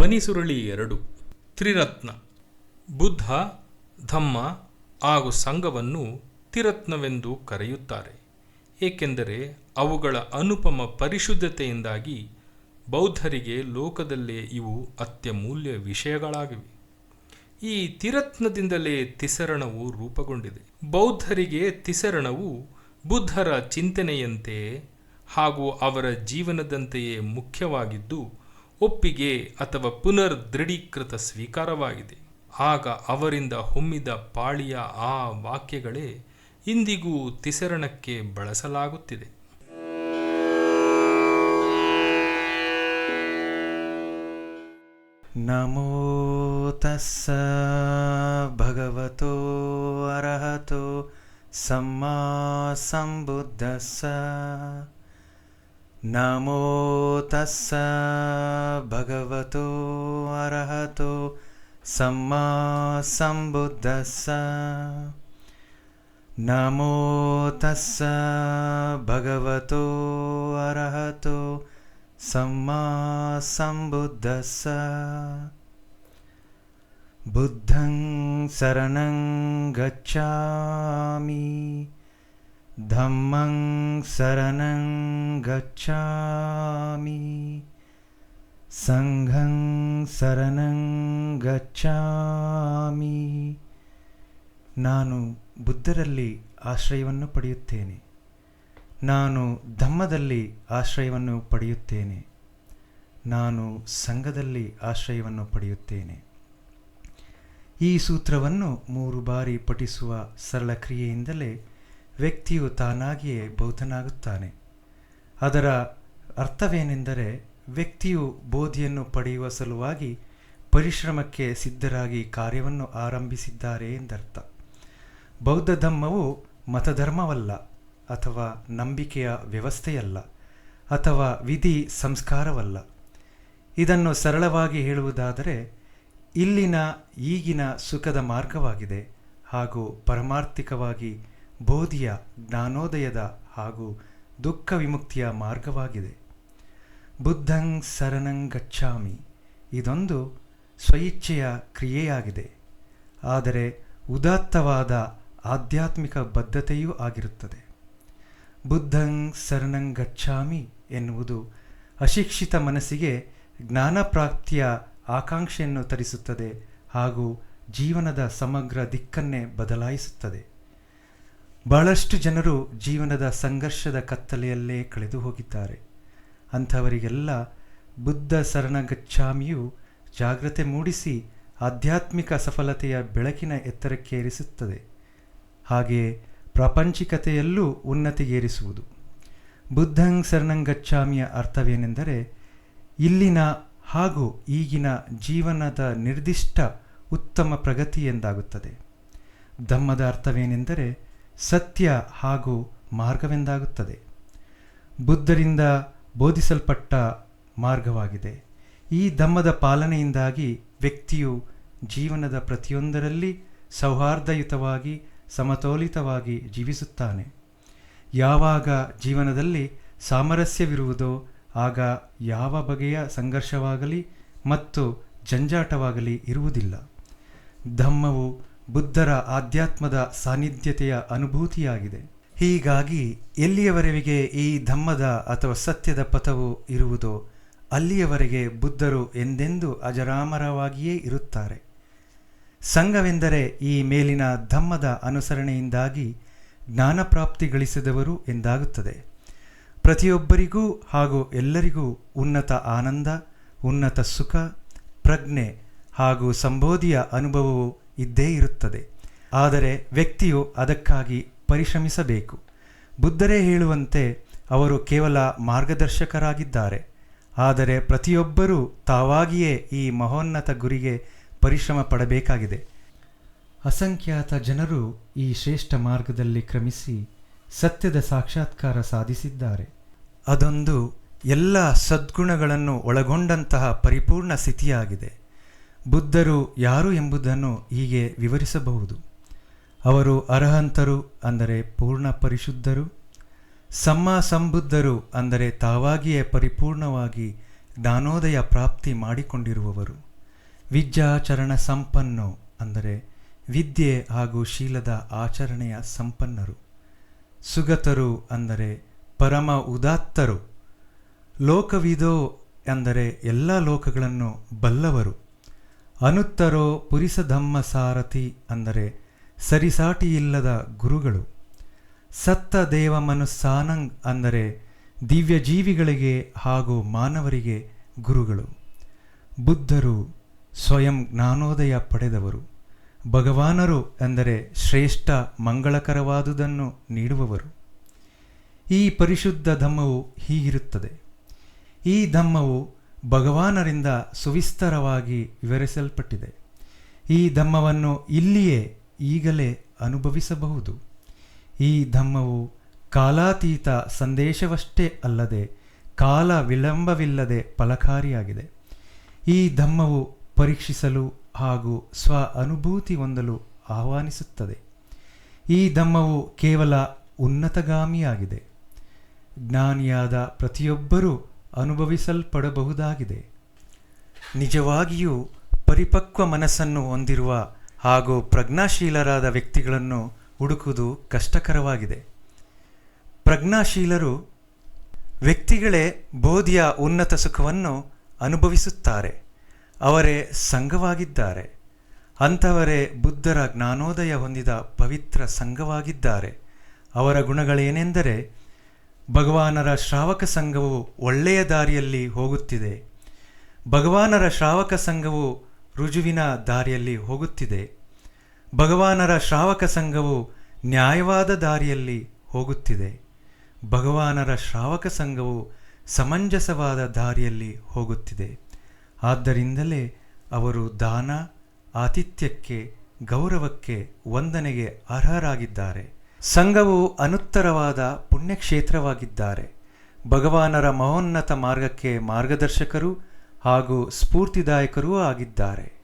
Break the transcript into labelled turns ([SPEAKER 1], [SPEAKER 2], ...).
[SPEAKER 1] ಧ್ವನಿ ಸುರುಳಿ 2 ತ್ರಿರತ್ನ. ಬುದ್ಧ, ಧಮ್ಮ ಹಾಗೂ ಸಂಘವನ್ನು ತ್ರಿರತ್ನವೆಂದು ಕರೆಯುತ್ತಾರೆ. ಏಕೆಂದರೆ ಅವುಗಳ ಅನುಪಮ ಪರಿಶುದ್ಧತೆಯಿಂದಾಗಿ ಬೌದ್ಧರಿಗೆ ಲೋಕದಲ್ಲೇ ಇವು ಅತ್ಯಮೂಲ್ಯ ವಿಷಯಗಳಾಗಿವೆ. ಈ ತ್ರಿರತ್ನದಿಂದಲೇ ತಿಸರಣವು ರೂಪುಗೊಂಡಿದೆ. ಬೌದ್ಧರಿಗೆ ತಿಸರಣವು ಬುದ್ಧರ ಚಿಂತನೆಯಂತೆಯೇ ಹಾಗೂ ಅವರ ಜೀವನದಂತೆಯೇ ಮುಖ್ಯವಾಗಿದ್ದು, ಒಪ್ಪಿಗೆ ಅಥವಾ ಪುನರ್ ದೃಢೀಕೃತ ಸ್ವೀಕಾರವಾಗಿದೆ. ಆಗ ಅವರಿಂದ ಹೊಮ್ಮಿದ ಪಾಳಿಯ ಆ ವಾಕ್ಯಗಳೇ ಇಂದಿಗೂ ತಿಸರಣಕ್ಕೆ ಬಳಸಲಾಗುತ್ತಿದೆ.
[SPEAKER 2] ನಮೋ ತಸ್ಸ ಭಗವತೋ ಅರಹತೋ ಸಮ್ಮಾ ಸಂಬುದ್ಧಸ್ಸ. ನಮೋ ತಸ್ಸ ಭಗವತೋ ಅರಹತೋ ಸಮ್ಮಾ ಸಂಬುದ್ಧಸ್ಸ. ನಮೋ ತಸ್ಸ ಭಗವತೋ ಅರಹತೋ ಸಮ್ಮಾ ಸಂಬುದ್ಧಸ್ಸ. ಬುದ್ಧಂ ಶರಣಂ ಗಚ್ಛಾಮಿ, ಧಮ್ಮಂ ಶರಣಂ ಗಚ್ಛಾಮಿ, ಸಂಘಂ ಶರಣಂ ಗಚ್ಛಾಮಿ. ನಾನು ಬುದ್ಧರಲ್ಲಿ ಆಶ್ರಯವನ್ನು ಪಡೆಯುತ್ತೇನೆ, ನಾನು ಧಮ್ಮದಲ್ಲಿ ಆಶ್ರಯವನ್ನು ಪಡೆಯುತ್ತೇನೆ, ನಾನು ಸಂಘದಲ್ಲಿ ಆಶ್ರಯವನ್ನು ಪಡೆಯುತ್ತೇನೆ. ಈ ಸೂತ್ರವನ್ನು 3 ಬಾರಿ ಪಠಿಸುವ ಸರಳ ಕ್ರಿಯೆಯಿಂದಲೇ ವ್ಯಕ್ತಿಯು ತಾನಾಗಿಯೇ ಬೌದ್ಧನಾಗುತ್ತಾನೆ. ಅದರ ಅರ್ಥವೇನೆಂದರೆ, ವ್ಯಕ್ತಿಯು ಬೋಧಿಯನ್ನು ಪಡೆಯುವ ಸಲುವಾಗಿ ಪರಿಶ್ರಮಕ್ಕೆ ಸಿದ್ಧರಾಗಿ ಕಾರ್ಯವನ್ನು ಆರಂಭಿಸಿದ್ದಾರೆ ಎಂದರ್ಥ. ಬೌದ್ಧ ಧಮ್ಮವು ಮತಧರ್ಮವಲ್ಲ, ಅಥವಾ ನಂಬಿಕೆಯ ವ್ಯವಸ್ಥೆಯಲ್ಲ, ಅಥವಾ ವಿಧಿ ಸಂಸ್ಕಾರವಲ್ಲ. ಇದನ್ನು ಸರಳವಾಗಿ ಹೇಳುವುದಾದರೆ, ಇಲ್ಲಿನ ಈಗಿನ ಸುಖದ ಮಾರ್ಗವಾಗಿದೆ ಹಾಗೂ ಪರಮಾರ್ಥಿಕವಾಗಿ ಬೋಧಿಯ ಜ್ಞಾನೋದಯದ ಹಾಗೂ ದುಃಖ ವಿಮುಕ್ತಿಯ ಮಾರ್ಗವಾಗಿದೆ. ಬುದ್ಧಂ ಶರಣಂ ಗಚ್ಛಾಮಿ ಇದೊಂದು ಸ್ವಇಚ್ಛೆಯ ಕ್ರಿಯೆಯಾಗಿದೆ, ಆದರೆ ಉದಾತ್ತವಾದ ಆಧ್ಯಾತ್ಮಿಕ ಬದ್ಧತೆಯೂ ಆಗಿರುತ್ತದೆ. ಬುದ್ಧಂ ಶರಣಂ ಗಚ್ಛಾಮಿ ಎನ್ನುವುದು ಅಶಿಕ್ಷಿತ ಮನಸ್ಸಿಗೆ ಜ್ಞಾನಪ್ರಾಪ್ತಿಯ ಆಕಾಂಕ್ಷೆಯನ್ನು ತರಿಸುತ್ತದೆ ಹಾಗೂ ಜೀವನದ ಸಮಗ್ರ ದಿಕ್ಕನ್ನೇ ಬದಲಾಯಿಸುತ್ತದೆ. ಬಹಳಷ್ಟು ಜನರು ಜೀವನದ ಸಂಘರ್ಷದ ಕತ್ತಲೆಯಲ್ಲೇ ಕಳೆದು ಹೋಗಿದ್ದಾರೆ. ಅಂಥವರಿಗೆಲ್ಲ ಬುದ್ಧ ಶರಣಗಚ್ಛಾಮಿಯು ಜಾಗ್ರತೆ ಮೂಡಿಸಿ ಆಧ್ಯಾತ್ಮಿಕ ಸಫಲತೆಯ ಬೆಳಕಿನ ಎತ್ತರಕ್ಕೇರಿಸುತ್ತದೆ. ಹಾಗೆಯೇ ಪ್ರಾಪಂಚಿಕತೆಯಲ್ಲೂ ಉನ್ನತಿಗೇರಿಸುವುದು. ಬುದ್ಧಂ ಶರಣಂಗಚ್ಛಾಮಿಯ ಅರ್ಥವೇನೆಂದರೆ, ಇಲ್ಲಿನ ಹಾಗೂ ಈಗಿನ ಜೀವನದ ನಿರ್ದಿಷ್ಟ ಉತ್ತಮ ಪ್ರಗತಿ ಎಂದಾಗುತ್ತದೆ. ಧಮ್ಮದ ಅರ್ಥವೇನೆಂದರೆ, ಸತ್ಯ ಹಾಗೂ ಮಾರ್ಗವೆಂದಾಗುತ್ತದೆ. ಬುದ್ಧರಿಂದ ಬೋಧಿಸಲ್ಪಟ್ಟ ಮಾರ್ಗವಾಗಿದೆ. ಈ ಧಮ್ಮದ ಪಾಲನೆಯಿಂದಾಗಿ ವ್ಯಕ್ತಿಯು ಜೀವನದ ಪ್ರತಿಯೊಂದರಲ್ಲಿ ಸೌಹಾರ್ದಯುತವಾಗಿ ಸಮತೋಲಿತವಾಗಿ ಜೀವಿಸುತ್ತಾನೆ. ಯಾವಾಗ ಜೀವನದಲ್ಲಿ ಸಾಮರಸ್ಯವಿರುವುದೋ ಆಗ ಯಾವ ಬಗೆಯ ಸಂಘರ್ಷವಾಗಲಿ ಮತ್ತು ಜಂಜಾಟವಾಗಲಿ ಇರುವುದಿಲ್ಲ. ಧಮ್ಮವು ಬುದ್ಧರ ಆಧ್ಯಾತ್ಮದ ಸಾನ್ನಿಧ್ಯತೆಯ ಅನುಭೂತಿಯಾಗಿದೆ. ಹೀಗಾಗಿ ಎಲ್ಲಿಯವರೆಗೆ ಈ ಧಮ್ಮದ ಅಥವಾ ಸತ್ಯದ ಪಥವು ಇರುವುದೋ ಅಲ್ಲಿಯವರೆಗೆ ಬುದ್ಧರು ಎಂದೆಂದೂ ಅಜರಾಮರವಾಗಿಯೇ ಇರುತ್ತಾರೆ. ಸಂಘವೆಂದರೆ ಈ ಮೇಲಿನ ಧಮ್ಮದ ಅನುಸರಣೆಯಿಂದಾಗಿ ಜ್ಞಾನಪ್ರಾಪ್ತಿ ಗಳಿಸಿದವರು ಎಂದಾಗುತ್ತದೆ. ಪ್ರತಿಯೊಬ್ಬರಿಗೂ ಹಾಗೂ ಎಲ್ಲರಿಗೂ ಉನ್ನತ ಆನಂದ, ಉನ್ನತ ಸುಖ, ಪ್ರಜ್ಞೆ ಹಾಗೂ ಸಂಬೋಧಿಯ ಅನುಭವವು ಇದ್ದೇ ಇರುತ್ತದೆ. ಆದರೆ ವ್ಯಕ್ತಿಯು ಅದಕ್ಕಾಗಿ ಪರಿಶ್ರಮಿಸಬೇಕು. ಬುದ್ಧರೇ ಹೇಳುವಂತೆ ಅವರು ಕೇವಲ ಮಾರ್ಗದರ್ಶಕರಾಗಿದ್ದಾರೆ, ಆದರೆ ಪ್ರತಿಯೊಬ್ಬರೂ ತಾವಾಗಿಯೇ ಈ ಮಹೋನ್ನತ ಗುರಿಗೆ ಪರಿಶ್ರಮ ಪಡಬೇಕಾಗಿದೆ. ಅಸಂಖ್ಯಾತ ಜನರು ಈ ಶ್ರೇಷ್ಠ ಮಾರ್ಗದಲ್ಲಿ ಕ್ರಮಿಸಿ ಸತ್ಯದ ಸಾಕ್ಷಾತ್ಕಾರ ಸಾಧಿಸಿದ್ದಾರೆ. ಅದೊಂದು ಎಲ್ಲ ಸದ್ಗುಣಗಳನ್ನು ಒಳಗೊಂಡಂತಹ ಪರಿಪೂರ್ಣ ಸ್ಥಿತಿಯಾಗಿದೆ. ಬುದ್ಧರು ಯಾರು ಎಂಬುದನ್ನು ಹೀಗೆ ವಿವರಿಸಬಹುದು. ಅವರು ಅರಹಂತರು, ಅಂದರೆ ಪೂರ್ಣ ಪರಿಶುದ್ಧರು. ಸಮ್ಮ ಸಂಬುದ್ಧರು, ಅಂದರೆ ತಾವಾಗಿಯೇ ಪರಿಪೂರ್ಣವಾಗಿ ಜ್ಞಾನೋದಯ ಪ್ರಾಪ್ತಿ ಮಾಡಿಕೊಂಡಿರುವವರು. ವಿದ್ಯಾಚರಣ ಸಂಪನ್ನೋ ಅಂದರೆ ವಿದ್ಯೆ ಹಾಗೂ ಶೀಲದ ಆಚರಣೆಯ ಸಂಪನ್ನರು. ಸುಗತರು ಅಂದರೆ ಪರಮ ಉದಾತ್ತರು. ಲೋಕವಿದೋ ಅಂದರೆ ಎಲ್ಲ ಲೋಕಗಳನ್ನು ಬಲ್ಲವರು. ಅನುತ್ತರೋ ಪುರಿಸಧಮ್ಮ ಸಾರಥಿ ಅಂದರೆ ಸರಿಸಾಟಿಯಿಲ್ಲದ ಗುರುಗಳು. ಸತ್ತ ದೇವ ಮನುಸ್ಸಾನಂಗ್ ಅಂದರೆ ದಿವ್ಯ ಜೀವಿಗಳಿಗೆ ಹಾಗೂ ಮಾನವರಿಗೆ ಗುರುಗಳು. ಬುದ್ಧರು ಸ್ವಯಂ ಜ್ಞಾನೋದಯ ಪಡೆದವರು. ಭಗವಾನರು ಎಂದರೆ ಶ್ರೇಷ್ಠ ಮಂಗಳಕರವಾದುದನ್ನು ನೀಡುವವರು. ಈ ಪರಿಶುದ್ಧ ಧಮ್ಮವು ಹೀಗಿರುತ್ತದೆ. ಈ ಧಮ್ಮವು ಭಗವಾನರಿಂದ ಸುವಿಸ್ತರವಾಗಿ ವಿವರಿಸಲ್ಪಟ್ಟಿದೆ. ಈ ಧಮ್ಮವನ್ನು ಇಲ್ಲಿಯೇ ಈಗಲೇ ಅನುಭವಿಸಬಹುದು. ಈ ಧಮ್ಮವು ಕಾಲಾತೀತ ಸಂದೇಶವಷ್ಟೇ ಅಲ್ಲದೆ ಕಾಲ ವಿಳಂಬವಿಲ್ಲದೆ ಫಲಕಾರಿಯಾಗಿದೆ. ಈ ಧಮ್ಮವು ಪರೀಕ್ಷಿಸಲು ಹಾಗೂ ಸ್ವ ಅನುಭೂತಿ ಹೊಂದಲು ಆಹ್ವಾನಿಸುತ್ತದೆ. ಈ ಧಮ್ಮವು ಕೇವಲ ಉನ್ನತಗಾಮಿಯಾಗಿದೆ. ಜ್ಞಾನಿಯಾದ ಪ್ರತಿಯೊಬ್ಬರೂ ಅನುಭವಿಸಲ್ಪಡಬಹುದಾಗಿದೆ. ನಿಜವಾಗಿಯೂ ಪರಿಪಕ್ವ ಮನಸ್ಸನ್ನು ಹೊಂದಿರುವ ಹಾಗೂ ಪ್ರಜ್ಞಾಶೀಲರಾದ ವ್ಯಕ್ತಿಗಳನ್ನು ಹುಡುಕುವುದು ಕಷ್ಟಕರವಾಗಿದೆ. ಪ್ರಜ್ಞಾಶೀಲರು ವ್ಯಕ್ತಿಗಳೇ ಬೋಧಿಯ ಉನ್ನತ ಸುಖವನ್ನು ಅನುಭವಿಸುತ್ತಾರೆ. ಅವರೇ ಸಂಘವಾಗಿದ್ದಾರೆ. ಅಂಥವರೇ ಬುದ್ಧರ ಜ್ಞಾನೋದಯ ಹೊಂದಿದ ಪವಿತ್ರ ಸಂಘವಾಗಿದ್ದಾರೆ. ಅವರ ಗುಣಗಳೇನೆಂದರೆ, ಭಗವಾನರ ಶ್ರಾವಕ ಸಂಘವು ಒಳ್ಳೆಯ ದಾರಿಯಲ್ಲಿ ಹೋಗುತ್ತಿದೆ. ಭಗವಾನರ ಶ್ರಾವಕ ಸಂಘವು ರುಜುವಿನ ದಾರಿಯಲ್ಲಿ ಹೋಗುತ್ತಿದೆ. ಭಗವಾನರ ಶ್ರಾವಕ ಸಂಘವು ನ್ಯಾಯವಾದ ದಾರಿಯಲ್ಲಿ ಹೋಗುತ್ತಿದೆ. ಭಗವಾನರ ಶ್ರಾವಕ ಸಂಘವು ಸಮಂಜಸವಾದ ದಾರಿಯಲ್ಲಿ ಹೋಗುತ್ತಿದೆ. ಆದ್ದರಿಂದಲೇ ಅವರು ದಾನ, ಆತಿಥ್ಯಕ್ಕೆ, ಗೌರವಕ್ಕೆ, ವಂದನೆಗೆ ಅರ್ಹರಾಗಿದ್ದಾರೆ. ಸಂಘವು ಅನುತ್ತರವಾದ ಪುಣ್ಯಕ್ಷೇತ್ರವಾಗಿದ್ದಾರೆ. ಭಗವಾನರ ಮಹೋನ್ನತ ಮಾರ್ಗಕ್ಕೆ ಮಾರ್ಗದರ್ಶಕರು ಹಾಗೂ ಸ್ಫೂರ್ತಿದಾಯಕರೂ ಆಗಿದ್ದಾರೆ.